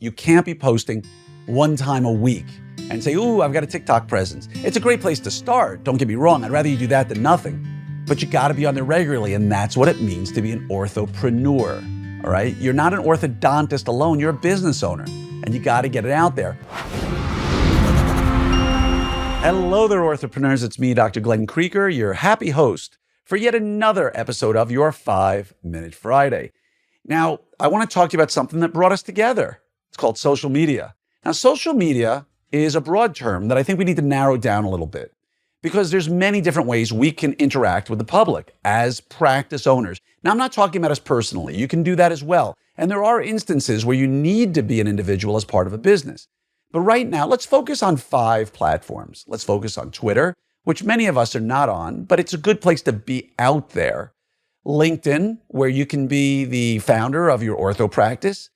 You can't be posting one time a week and say, ooh, I've got a TikTok presence. It's a great place to start. Don't get me wrong. I'd rather you do that than nothing. But you got to be on there regularly, and that's what it means to be an orthopreneur, all right? You're not an orthodontist alone. You're a business owner, and you got to get it out there. Hello there, orthopreneurs. It's me, Dr. Glenn Krieger, your happy host for yet another episode of your 5-Minute Friday. Now, I want to talk to you about something that brought us together. It's called social media. Now, social media is a broad term that I think we need to narrow down a little bit because there's many different ways we can interact with the public as practice owners. Now, I'm not talking about us personally. You can do that as well. And there are instances where you need to be an individual as part of a business. But right now, let's focus on 5 platforms. Let's focus on Twitter, which many of us are not on, but it's a good place to be out there. LinkedIn, where you can be the founder of your ortho practice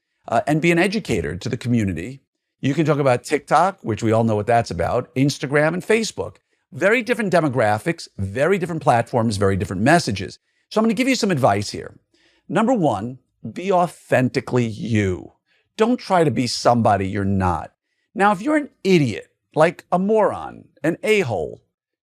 and be an educator to the community. You can talk about TikTok, which we all know what that's about, Instagram and Facebook. Very different demographics, very different platforms, very different messages. So I'm going to give you some advice here. Number 1, be authentically you. Don't try to be somebody you're not. Now, if you're an idiot, like a moron, an a-hole,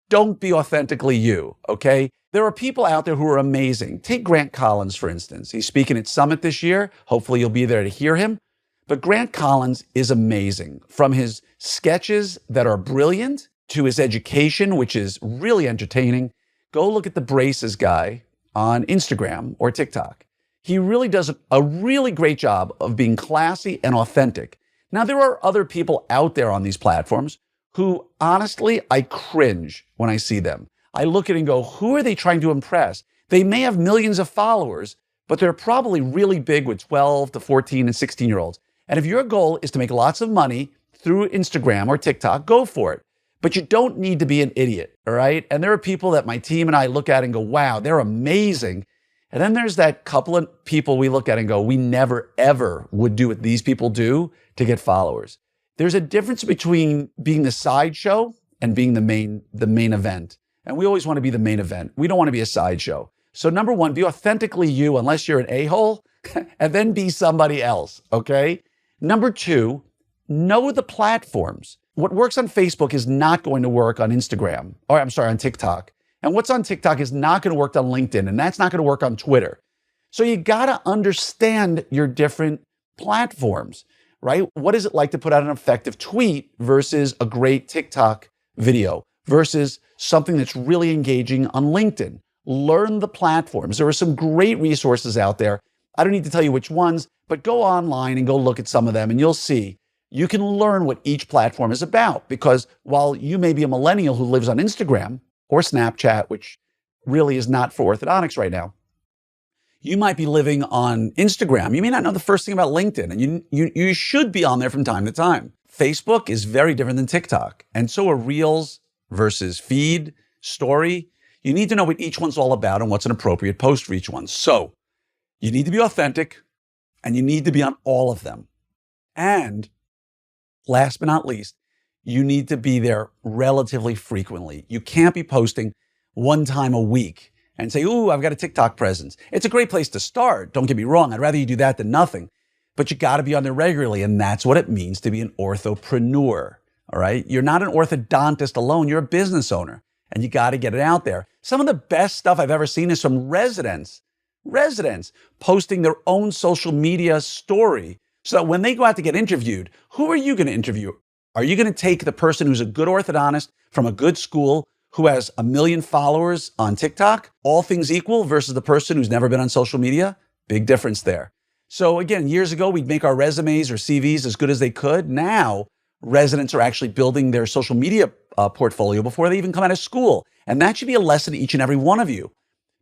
don't be authentically you, okay? There are people out there who are amazing. Take Grant Collins, for instance. He's speaking at Summit this year. Hopefully you'll be there to hear him. But Grant Collins is amazing. From his sketches that are brilliant to his education, which is really entertaining. Go look at the braces guy on Instagram or TikTok. He really does a really great job of being classy and authentic. Now, there are other people out there on these platforms who, honestly, I cringe when I see them. I look at it and go, who are they trying to impress? They may have millions of followers, but they're probably really big with 12 to 14 and 16-year-olds. And if your goal is to make lots of money through Instagram or TikTok, go for it. But you don't need to be an idiot, all right? And there are people that my team and I look at and go, wow, they're amazing. And then there's that couple of people we look at and go, we never, ever would do what these people do to get followers. There's a difference between being the sideshow and being the main event. And we always want to be the main event. We don't want to be a sideshow. So number 1, be authentically you unless you're an a-hole, and then be somebody else, okay? Number 2, know the platforms. What works on Facebook is not going to work on Instagram, or on TikTok. And what's on TikTok is not going to work on LinkedIn, and that's not going to work on Twitter. So you got to understand your different platforms, right? What is it like to put out an effective tweet versus a great TikTok video versus something that's really engaging on LinkedIn? Learn the platforms. There are some great resources out there. I don't need to tell you which ones, but go online and go look at some of them and you'll see you can learn what each platform is about. Because while you may be a millennial who lives on Instagram or Snapchat, which really is not for orthodontics right now, you might be living on Instagram. You may not know the first thing about LinkedIn, and you should be on there from time to time. Facebook is very different than TikTok, and so are Reels versus feed, story. You need to know what each one's all about and what's an appropriate post for each one. So you need to be authentic, and you need to be on all of them. And last but not least, you need to be there relatively frequently. You can't be posting one time a week and say, ooh, I've got a TikTok presence. It's a great place to start. Don't get me wrong. I'd rather you do that than nothing. But you got to be on there regularly, and that's what it means to be an orthopreneur, all right? You're not an orthodontist alone. You're a business owner, and you got to get it out there. Some of the best stuff I've ever seen is from residents posting their own social media story so that when they go out to get interviewed, who are you going to interview? Are you going to take the person who's a good orthodontist from a good school who has 1 million followers on TikTok, all things equal, versus the person who's never been on social media? Big difference there. So again, years ago, we'd make our resumes or CVs as good as they could. Now, residents are actually building their social media portfolio before they even come out of school. And that should be a lesson to each and every one of you.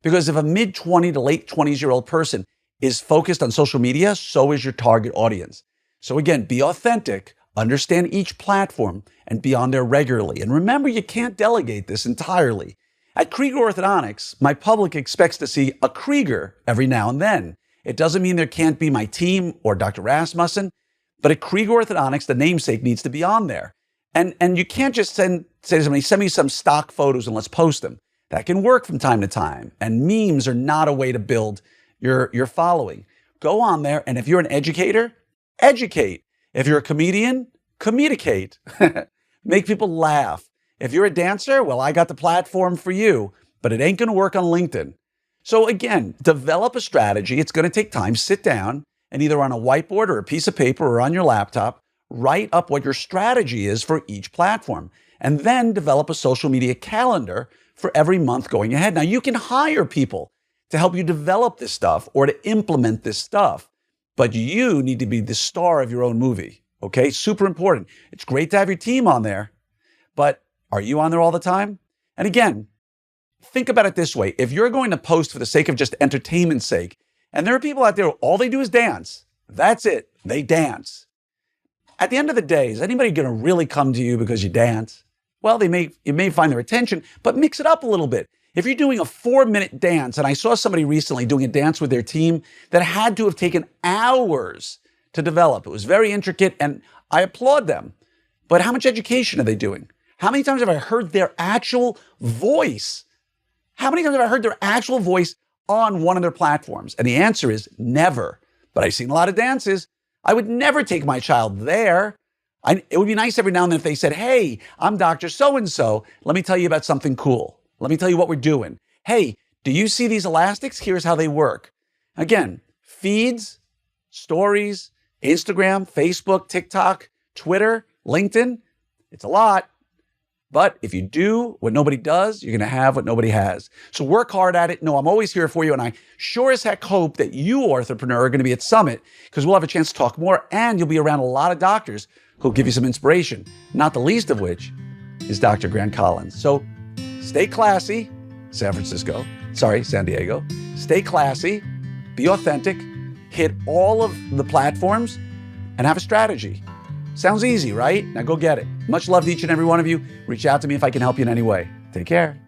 Because if a mid-20 to late 20s-year-old person is focused on social media, so is your target audience. So again, be authentic, understand each platform, and be on there regularly. And remember, you can't delegate this entirely. At Krieger Orthodontics, my public expects to see a Krieger every now and then. It doesn't mean there can't be my team or Dr. Rasmussen, but at Krieger Orthodontics, the namesake needs to be on there. And you can't just say to somebody, send me some stock photos and let's post them. That can work from time to time. And memes are not a way to build your following. Go on there, and if you're an educator, educate. If you're a comedian, communicate. Make people laugh. If you're a dancer, well, I got the platform for you, but it ain't going to work on LinkedIn. So again, develop a strategy. It's going to take time. Sit down and either on a whiteboard or a piece of paper or on your laptop, write up what your strategy is for each platform, and then develop a social media calendar for every month going ahead. Now, you can hire people to help you develop this stuff or to implement this stuff, but you need to be the star of your own movie, okay? Super important. It's great to have your team on there, but are you on there all the time? And again, think about it this way. If you're going to post for the sake of just entertainment's sake, and there are people out there, all they do is dance. That's it. They dance. At the end of the day, is anybody going to really come to you because you dance? Well, you may find their attention, but mix it up a little bit. If you're doing a 4-minute dance, and I saw somebody recently doing a dance with their team that had to have taken hours to develop. It was very intricate, and I applaud them. But how much education are they doing? How many times have I heard their actual voice? How many times have I heard their actual voice on one of their platforms? And the answer is never. But I've seen a lot of dances. I would never take my child there. It would be nice every now and then if they said, hey, I'm Dr. So-and-so. Let me tell you about something cool. Let me tell you what we're doing. Hey, do you see these elastics? Here's how they work. Again, feeds, stories, Instagram, Facebook, TikTok, Twitter, LinkedIn. It's a lot. But if you do what nobody does, you're going to have what nobody has. So work hard at it. No, I'm always here for you. And I sure as heck hope that you, Orthopreneur, are going to be at Summit because we'll have a chance to talk more and you'll be around a lot of doctors who'll give you some inspiration, not the least of which is Dr. Grant Collins. So stay classy, San Diego. Stay classy, be authentic, hit all of the platforms, and have a strategy. Sounds easy, right? Now go get it. Much love to each and every one of you. Reach out to me if I can help you in any way. Take care.